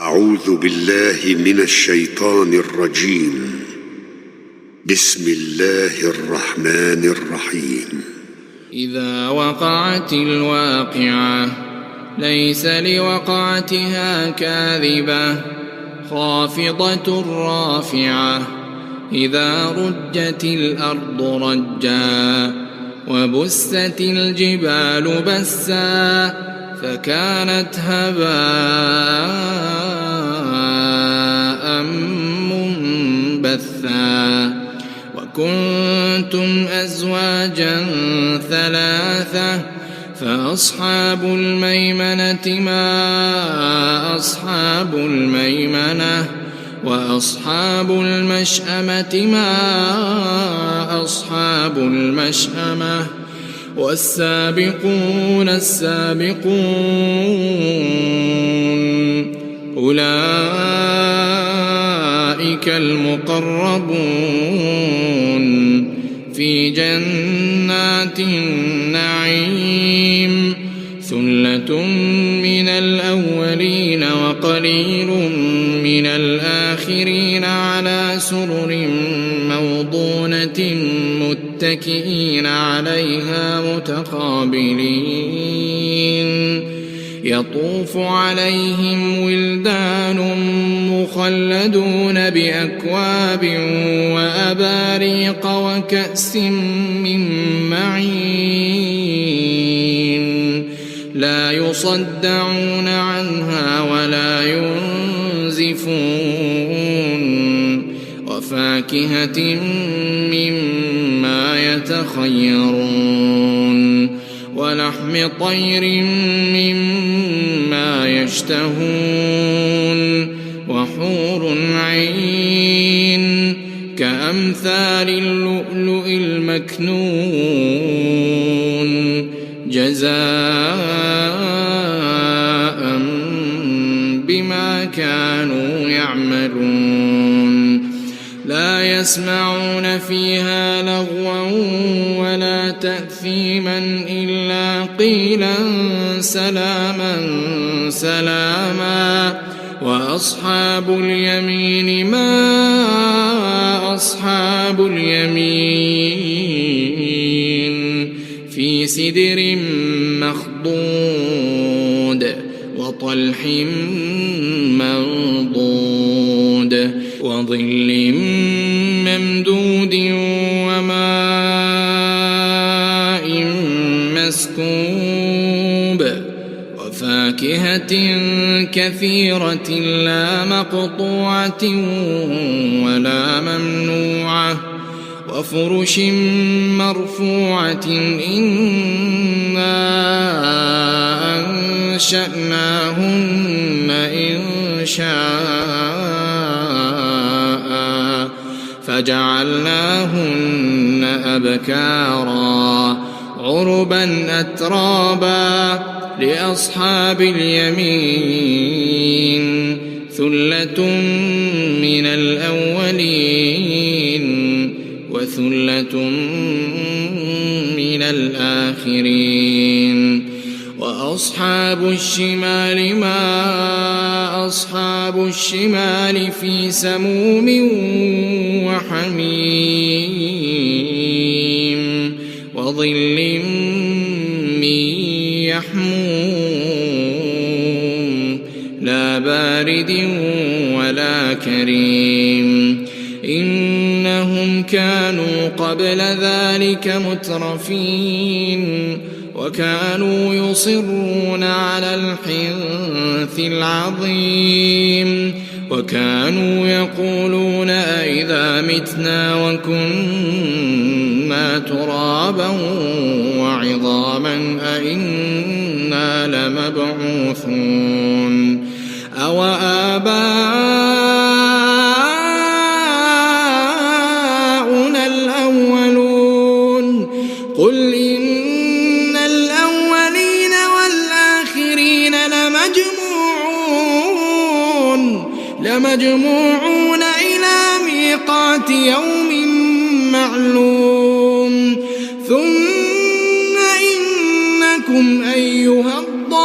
أعوذ بالله من الشيطان الرجيم. بسم الله الرحمن الرحيم. إذا وقعت الواقعة ليس لوقعتها كاذبة خافضة رافعة إذا رجت الأرض رجا وبست الجبال بسا فكانت هباء منبثا وكنتم أزواجا ثلاثة فأصحاب الميمنة ما أصحاب الميمنة وأصحاب المشأمة ما أصحاب المشأمة والسابقون السابقون أولئك المقربون في جنات النعيم ثلة من الأولين وقليل من الآخرين على سرر موضونة متكئين عليها متقابلين يطوف عليهم ولدان مخلدون بأكواب وأباريق وكأس من معين لا يصدعون عنها ولا ينزفون وفاكهة مما يتخيرون ولحم طير مما يشتهون وحور عين كأمثال اللؤلؤ المكنون جزاء بما كانوا يعملون لا يسمعون فيها لغوا ولا تأثيما إلا قيلا سلاما سلاما وأصحاب اليمين ما أصحاب اليمين في سدر مخضود وطلح منضود وظل ممدود وماء مسكوب وفاكهة كثيرة لا مقطوعة ولا ممنوعة وفرش مرفوعة إنا أنشأناهن إنشاء فجعلناهن أبكارا عربا أترابا لأصحاب اليمين ثلة من الأولين وثلة من الآخرين وأصحاب الشمال ما أصحاب الشمال في سموم وحميم وظل من يحموم لا بارد ولا كريم إنهم كانوا قبل ذلك مترفين وكانوا يصرون على الحنث العظيم وكانوا يقولون أئذا متنا وكنا ترابا وعظاما أئنا لمبعوثون أو آباؤنا الأولون قل إن الأولين والآخرين لمجموعون إلى ميقات يوم معلوم ثم إنكم أيها الضالون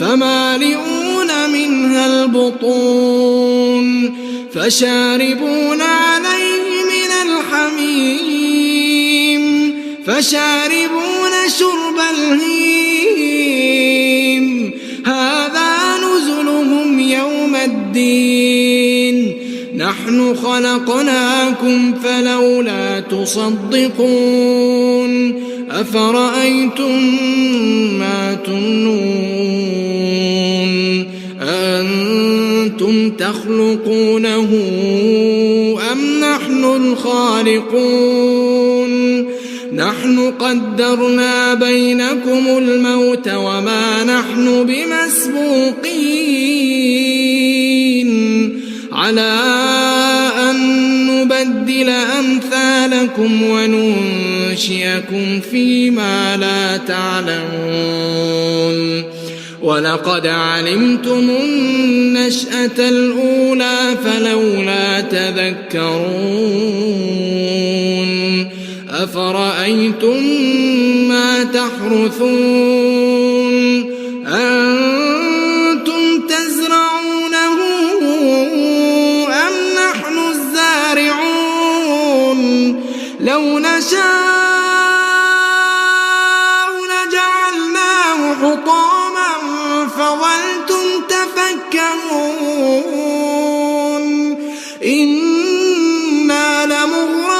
فمالئون منها البطون فشاربون عليه من الحميم فشاربون شرب الهيم هذا نزلهم يوم الدين نحن خلقناكم فلولا تصدقون أفرأيتم ما تمنون أأنتم تخلقونه أم نحن الخالقون نحن قدرنا بينكم الموت وما نحن بمسبوقين على أن نبدل أمثالكم وننشئكم فيما لا تعلمون ولقد علمتم النشأة الأولى فلولا تذكرون أفرأيتم ما تحرثون أنتم تزرعونه أم نحن الزارعون لو نشاء لجعلناه حطاما فظلتم تفكرون إنا لمغرمون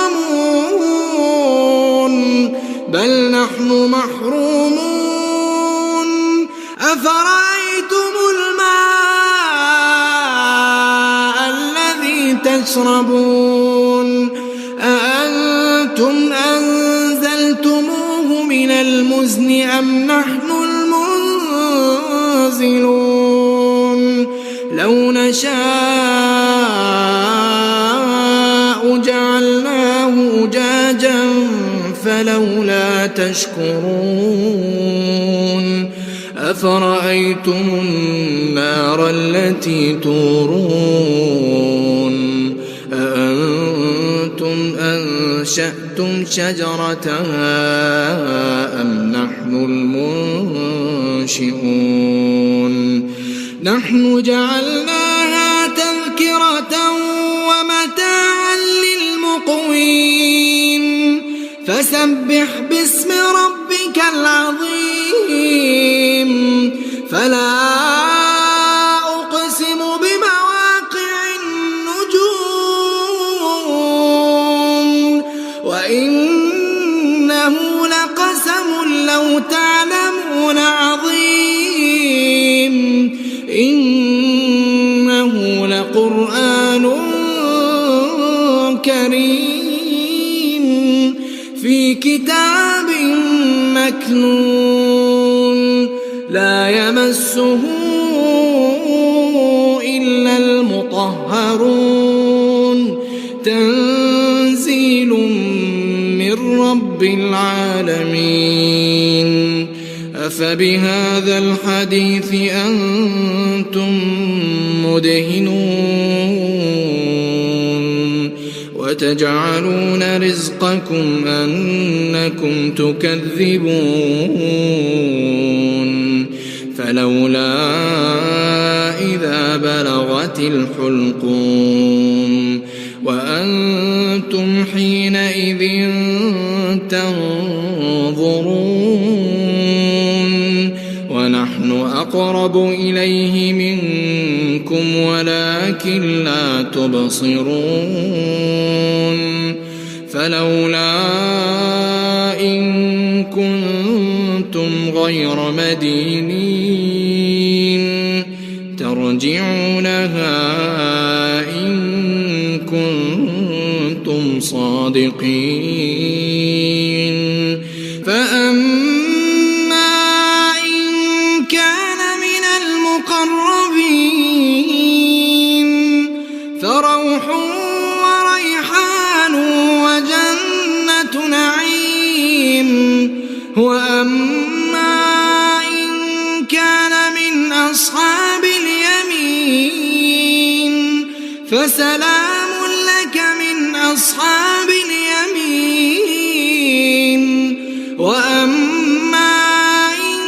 بل نحن محرومون أفرأيتم الماء الذي تشربون أأنتم أنزلتموه من المزن أم نحن المنزلون لو نشاء جعلناه أجاجا فلولا تشكرون أفرأيتم النار التي تورون أأنتم أنشأتم شجرتها أم نحن المنشئون نحن جعلناها تذكرة ومتاعا للمقوين فسبح باسم ربك العظيم فلا أقسم بمواقع النجوم وإنه لقسم لو تعلمون عظيم إنه لقرآن كريم في كتاب مكنون لا يمسه إلا المطهرون تنزيل من رب العالمين أفبهذا الحديث أنتم مدهنون وتجعلون رزقكم أنكم تكذبون فلولا إذا بلغت الحلقوم وأنتم حينئذ تنظرون ونحن أقرب إليه منكم ولكن لا تبصرون فلولا إن كنتم غير مدينين ترجعونها إن كنتم صادقين فأما إن كان من المقربين فروح وريحان وجنة نعيم وأما إن كان من أصحاب اليمين فسلام لك من أصحاب اليمين وأما إن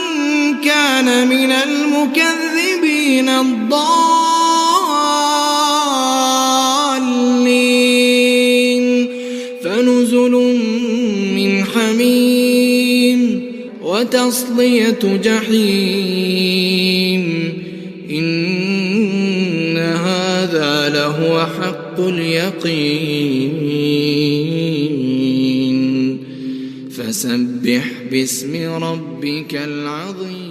كان من المؤمنين المكذبين الضالين فنزل من حميم وتصلية جحيم إن هذا لهو حق اليقين فسبح باسم ربك العظيم.